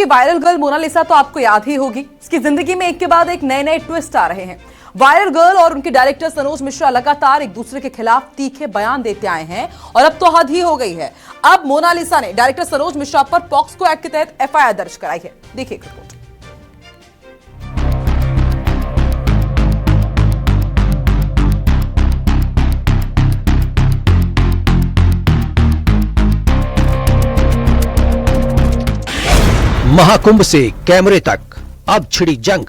की viral girl Mona Lisa तो आपको याद ही होगी। इसकी जिंदगी में एक के बाद एक नए नए ट्विस्ट आ रहे हैं। वायरल गर्ल और उनके डायरेक्टर सनोज मिश्रा लगातार एक दूसरे के खिलाफ तीखे बयान देते आए हैं और अब तो हद ही हो गई है। अब मोनालिसा ने डायरेक्टर सनोज मिश्रा पर पॉक्सो एक्ट के तहत एफआईआर दर्ज कराई है। देखिए रिपोर्ट। महाकुंभ से कैमरे तक अब छिड़ी जंग।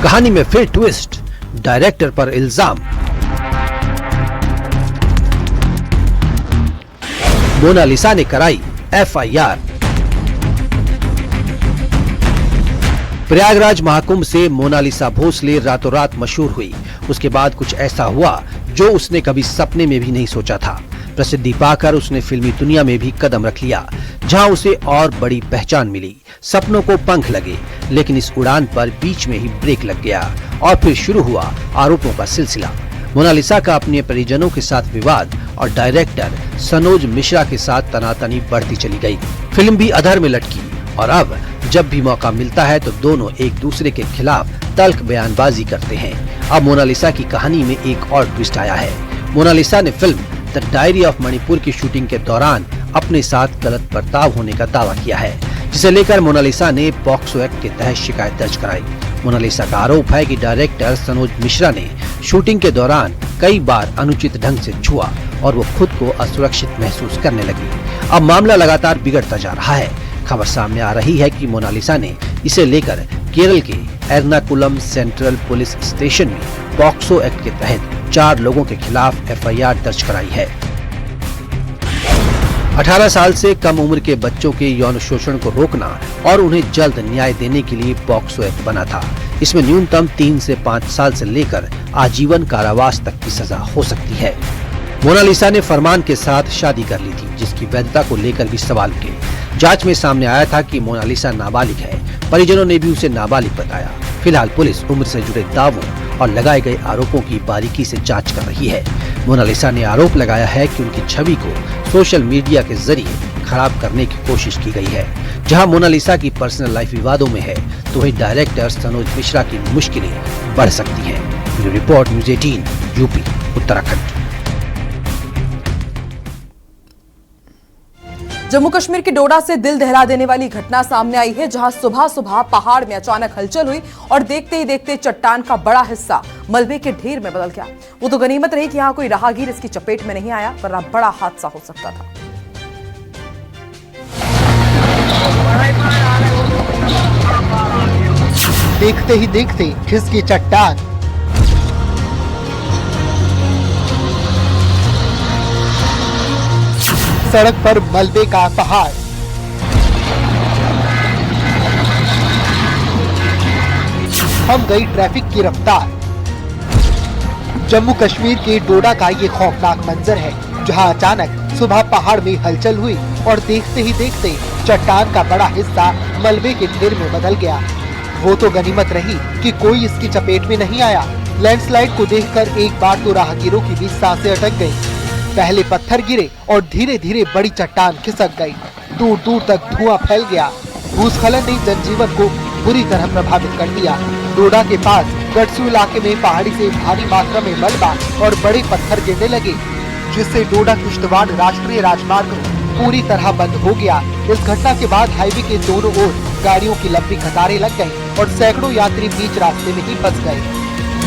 कहानी में फिर ट्विस्ट, डायरेक्टर पर इल्जाम। मोनालिसा ने कराई एफआईआर। प्रयागराज महाकुंभ से मोनालिसा भोसले रातों रात मशहूर हुई। उसके बाद कुछ ऐसा हुआ जो उसने कभी सपने में भी नहीं सोचा था। प्रसिद्धि पाकर उसने फिल्मी दुनिया में भी कदम रख लिया, जहां उसे और बड़ी पहचान मिली। सपनों को पंख लगे, लेकिन इस उड़ान पर बीच में ही ब्रेक लग गया और फिर शुरू हुआ आरोपों का सिलसिला। मोनालिसा का अपने परिजनों के साथ विवाद और डायरेक्टर सनोज मिश्रा के साथ तनातनी बढ़ती चली गई। फिल्म भी अधर में लटकी और अब जब भी मौका मिलता है तो दोनों एक दूसरे के खिलाफ तल्ख बयानबाजी करते हैं। अब मोनालिसा की कहानी में एक और ट्विस्ट आया है। मोनालिसा ने film the diary of Manipur की शूटिंग के दौरान अपने साथ गलत बर्ताव होने का दावा किया है, जिसे लेकर मोनालिसा ने पॉक्सो एक्ट के तहत शिकायत दर्ज कराई। मोनालिसा का आरोप है कि डायरेक्टर सनोज मिश्रा ने शूटिंग के दौरान कई बार अनुचित ढंग से छुआ और वो खुद को असुरक्षित महसूस करने लगी। अब मामला लगातार बिगड़ता जा रहा है। खबर सामने आ रही है कि मोनालिसा ने इसे लेकर केरल के एर्नाकुलम सेंट्रल पुलिस स्टेशन में पॉक्सो एक्ट के तहत 4 लोगों के खिलाफ एफआईआर दर्ज कराई है। 18 साल से कम उम्र के बच्चों के यौन शोषण को रोकना और उन्हें जल्द न्याय देने के लिए पॉक्सो एक्ट बना था। इसमें न्यूनतम 3 से 5 साल से लेकर आजीवन कारावास तक की सजा हो सकती है। मोनालिसा ने फरमान के साथ शादी कर ली थी, जिसकी वैधता को लेकर भी सवाल उठे। जांच में सामने आया था कि मोनालिसा नाबालिग है। परिजनों ने भी उसे नाबालिग बताया। फिलहाल पुलिस उम्र से जुड़े दावों और लगाए गए आरोपों की बारीकी से जांच कर रही है। मोनालिसा ने आरोप लगाया है कि उनकी छवि को सोशल मीडिया के जरिए खराब करने की कोशिश की गई है। जहां मोनालिसा की पर्सनल लाइफ विवादों में है, तो वही डायरेक्टर सनोज मिश्रा की मुश्किलें बढ़ सकती हैं। Report news 18 UP Uttarakhand. Jammu Kashmir के डोडा से दिल दहला देने वाली घटना सामने आई है, जहां सुबह सुबह पहाड़ में अचानक हलचल हुई और देखते ही देखते चट्टान का बड़ा हिस्सा मलबे के ढेर में बदल गया। वो तो गनीमत रही कि यहां कोई राहगीर इसकी चपेट में नहीं आया, वरना बड़ा हादसा हो सकता था। देखते ही देखते खिसकी चट्टान, सड़क पर मलबे का पहाड़, थम गई ट्रैफिक की रफ्तार। जम्मू कश्मीर के डोडा का ये खौफनाक मंजर है, जहां अचानक सुबह पहाड़ में हलचल हुई और देखते ही देखते चट्टान का बड़ा हिस्सा मलबे के ढेर में बदल गया। वो तो गनीमत रही कि कोई इसकी चपेट में नहीं आया। लैंडस्लाइड को देखकर एक बार तो राहगीरों की भी सांसें अटक गयी। पहले पत्थर गिरे और धीरे धीरे बड़ी चट्टान खिसक गई। दूर दूर तक धुआं फैल गया। भूस्खलन ने जनजीवन को बुरी तरह प्रभावित कर दिया। डोडा के पास गटसू इलाके में पहाड़ी से भारी मात्रा में मलबा और बड़े पत्थर गिरने लगे, जिससे डोडा किश्तवाड़ राष्ट्रीय राजमार्ग पूरी तरह बंद हो गया। इस घटना के बाद हाईवे के दोनों ओर गाड़ियों की लंबी कतारें लग गयी और सैकड़ों यात्री बीच रास्ते में ही फंस गए।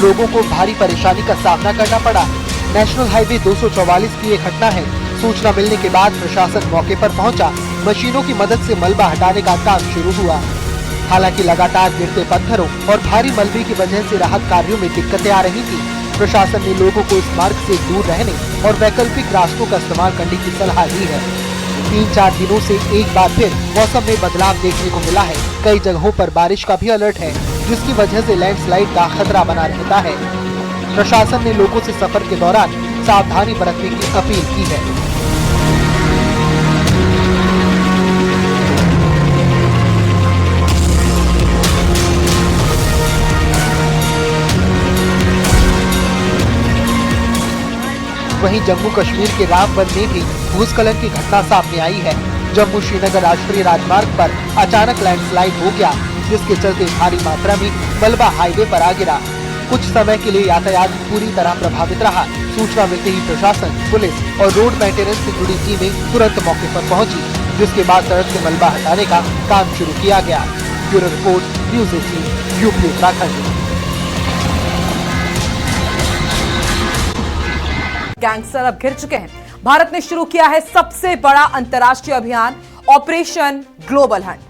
लोगों को भारी परेशानी का सामना करना पड़ा। नेशनल हाईवे 244 की ये घटना है। सूचना मिलने के बाद प्रशासन मौके पर पहुंचा। मशीनों की मदद से मलबा हटाने का काम शुरू हुआ। हालांकि लगातार गिरते पत्थरों और भारी मलबे की वजह से राहत कार्यों में दिक्कतें आ रही थी। प्रशासन ने लोगों को इस मार्ग से दूर रहने और वैकल्पिक रास्तों का इस्तेमाल करने की सलाह दी है। 3-4 दिनों से एक बार फिर मौसम में बदलाव देखने को मिला है। कई जगहों पर बारिश का भी अलर्ट है, जिसकी वजह से लैंडस्लाइड का खतरा बना रहता है। प्रशासन ने लोगों से सफर के दौरान सावधानी बरतने की अपील की है। वहीं जम्मू कश्मीर के रामबन में भी भूस्खलन की घटना सामने आई है। जम्मू श्रीनगर राष्ट्रीय राजमार्ग पर अचानक लैंडस्लाइड हो गया, जिसके चलते भारी मात्रा में मलबा हाईवे पर आ गिरा। कुछ समय के लिए यातायात पूरी तरह प्रभावित रहा। सूचना मिलते ही प्रशासन, पुलिस और रोड मेंटेनेंस से जुड़ी टीमें तुरंत मौके पर पहुंची, जिसके बाद सड़क से मलबा हटाने का काम शुरू किया गया। Bureau report, news 18, UP Uttarakhand. Gangster अब घिर चुके हैं। भारत ने शुरू किया है सबसे बड़ा अंतर्राष्ट्रीय अभियान ऑपरेशन ग्लोबल हंट।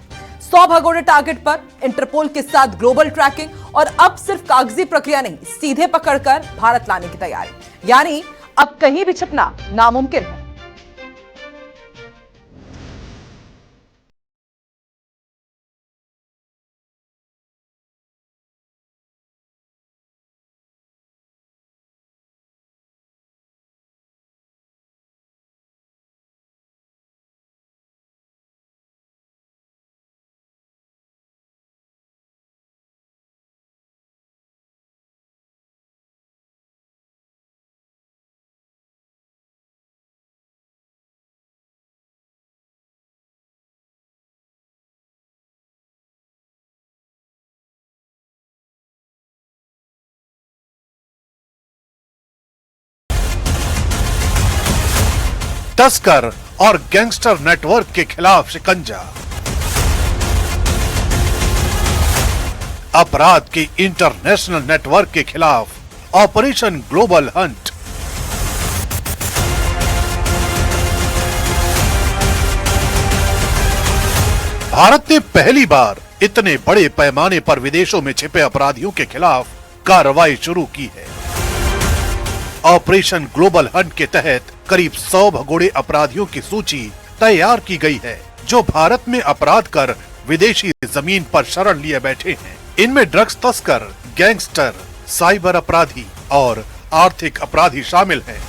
100 भगोड़े टारगेट पर, इंटरपोल के साथ ग्लोबल ट्रैकिंग और अब सिर्फ कागजी प्रक्रिया नहीं, सीधे पकड़कर भारत लाने की तैयारी। यानी अब कहीं भी छिपना नामुमकिन है। तस्कर और गैंगस्टर नेटवर्क के खिलाफ शिकंजा। अपराध के इंटरनेशनल नेटवर्क के खिलाफ ऑपरेशन ग्लोबल हंट। भारत ने पहली बार इतने बड़े पैमाने पर विदेशों में छिपे अपराधियों के खिलाफ कार्रवाई शुरू की है। ऑपरेशन ग्लोबल हंट के तहत करीब 100 भगोड़े अपराधियों की सूची तैयार की गई है, जो भारत में अपराध कर विदेशी जमीन पर शरण लिए बैठे हैं। इनमें ड्रग्स तस्कर, गैंगस्टर, साइबर अपराधी और आर्थिक अपराधी शामिल हैं।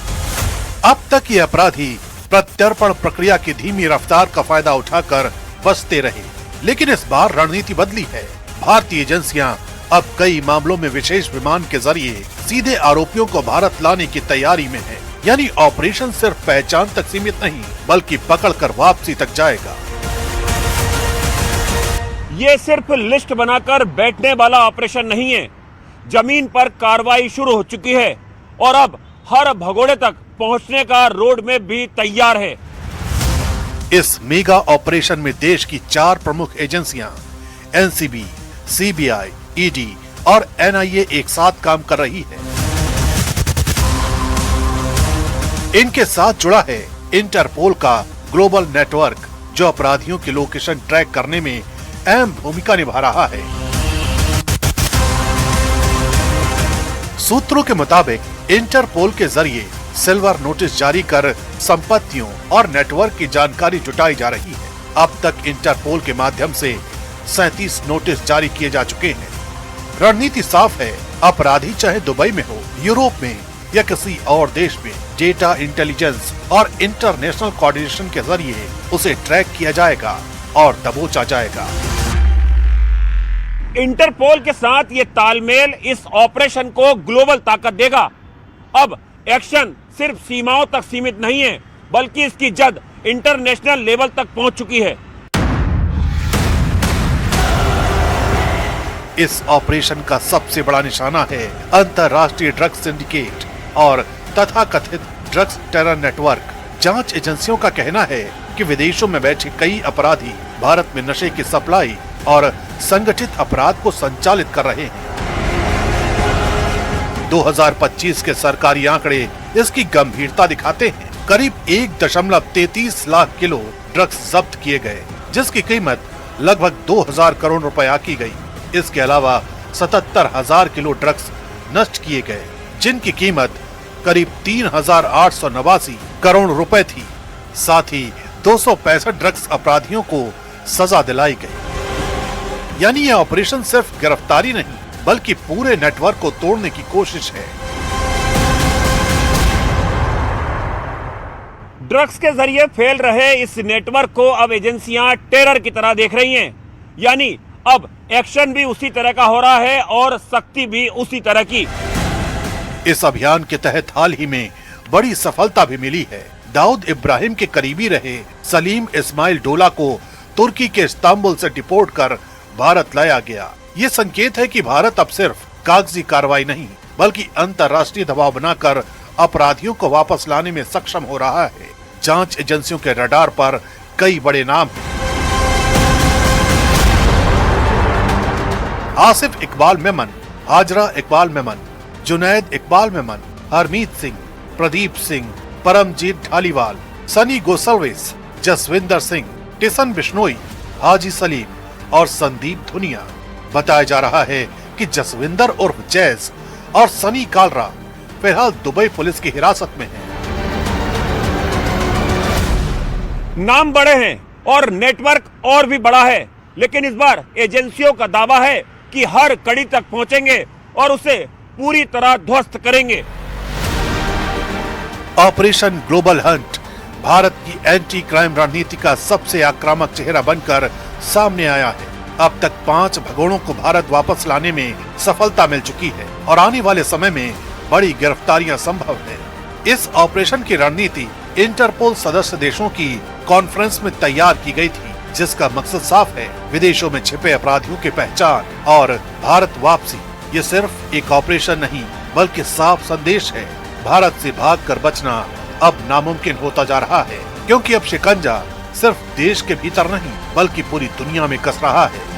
अब तक ये अपराधी प्रत्यर्पण प्रक्रिया की धीमी रफ्तार का फायदा उठाकर बचते रहे, लेकिन इस बार रणनीति बदली है। भारतीय एजेंसियां अब कई मामलों में विशेष विमान के जरिए सीधे आरोपियों को भारत लाने की तैयारी में है। यानी ऑपरेशन सिर्फ पहचान तक सीमित नहीं, बल्कि पकड़कर वापसी तक जाएगा। ये सिर्फ लिस्ट बनाकर बैठने वाला ऑपरेशन नहीं है। जमीन पर कार्रवाई शुरू हो चुकी है और अब हर भगोड़े तक पहुंचने का रोड मैप भी तैयार है। इस मेगा ऑपरेशन में देश की 4 प्रमुख एजेंसियां एनसीबी, सीबीआई, ईडी और एनआईए एक साथ काम कर रही है। इनके साथ जुड़ा है इंटरपोल का ग्लोबल नेटवर्क, जो अपराधियों की लोकेशन ट्रैक करने में अहम भूमिका निभा रहा है। सूत्रों के मुताबिक इंटरपोल के जरिए सिल्वर नोटिस जारी कर संपत्तियों और नेटवर्क की जानकारी जुटाई जा रही है। अब तक इंटरपोल के माध्यम से 37 नोटिस जारी किए जा चुके हैं। रणनीति साफ है, अपराधी चाहे दुबई में हो, यूरोप में या किसी और देश में, डेटा इंटेलिजेंस और इंटरनेशनल कोऑर्डिनेशन के जरिए उसे ट्रैक किया जाएगा और दबोचा जाएगा। इंटरपोल के साथ ये तालमेल इस ऑपरेशन को ग्लोबल ताकत देगा। अब एक्शन सिर्फ सीमाओं तक सीमित नहीं है, बल्कि इसकी जद इंटरनेशनल लेवल तक पहुंच चुकी है। इस ऑपरेशन का सबसे बड़ा निशाना है अंतर्राष्ट्रीय ड्रग्स सिंडिकेट और तथाकथित ड्रग्स टेरर नेटवर्क। जांच एजेंसियों का कहना है कि विदेशों में बैठे कई अपराधी भारत में नशे की सप्लाई और संगठित अपराध को संचालित कर रहे हैं। 2025 के सरकारी आंकड़े इसकी गंभीरता दिखाते हैं। करीब 1.33 लाख किलो ड्रग्स जब्त किए गए, जिसकी कीमत लगभग 2000 करोड़ रुपए आकी गई। इसके अलावा 77,000 किलो ड्रग्स नष्ट किए गए, जिनकी कीमत करीब 3,889 करोड़ रुपए थी। साथ ही 265 ड्रग्स अपराधियों को सजा दिलाई गई। यानी यह ऑपरेशन सिर्फ गिरफ्तारी नहीं, बल्कि पूरे नेटवर्क को तोड़ने की कोशिश है। ड्रग्स के जरिए फैल रहे इस नेटवर्क को अब एजेंसियां टेरर की तरह देख रही हैं। यानी अब एक्शन भी उसी तरह का हो रहा है और सख्ती भी उसी तरह की। इस अभियान के तहत हाल ही में बड़ी सफलता भी मिली है। दाऊद इब्राहिम के करीबी रहे सलीम इस्माइल डोला को तुर्की के इस्तांबुल से डिपोर्ट कर भारत लाया गया। ये संकेत है कि भारत अब सिर्फ कागजी कार्रवाई नहीं बल्कि अंतर्राष्ट्रीय दबाव बनाकर अपराधियों को वापस लाने में सक्षम हो रहा है। जांच एजेंसियों के रडार पर कई बड़े नाम हैं। आसिफ इकबाल मेमन, हाजरा इकबाल मेमन, जुनैद इकबाल मेमन, हरमीत सिंह, प्रदीप सिंह, परमजीत ढालीवाल, सनी गोसलवेस, जसविंदर सिंह, टिसन बिश्नोई, हाजी सलीम और संदीप धुनिया। बताया जा रहा है कि जसविंदर उर्फ जैज और सनी कालरा फिलहाल दुबई पुलिस की हिरासत में हैं। नाम बड़े हैं और नेटवर्क और भी बड़ा है, लेकिन इस बार एजेंसियों का दावा है कि हर कड़ी तक पहुंचेंगे और उसे पूरी तरह ध्वस्त करेंगे। ऑपरेशन ग्लोबल हंट भारत की एंटी क्राइम रणनीति का सबसे आक्रामक चेहरा बनकर सामने आया है। अब तक 5 भगोड़ों को भारत वापस लाने में सफलता मिल चुकी है और आने वाले समय में बड़ी गिरफ्तारियां संभव है। इस ऑपरेशन की रणनीति इंटरपोल सदस्य देशों की कॉन्फ्रेंस में तैयार की गई थी, जिसका मकसद साफ है, विदेशों में छिपे अपराधियों की पहचान और भारत वापसी। ये सिर्फ एक ऑपरेशन नहीं बल्कि साफ संदेश है। भारत से भागकर बचना अब नामुमकिन होता जा रहा है, क्योंकि अब शिकंजा सिर्फ देश के भीतर नहीं बल्कि पूरी दुनिया में कस रहा है।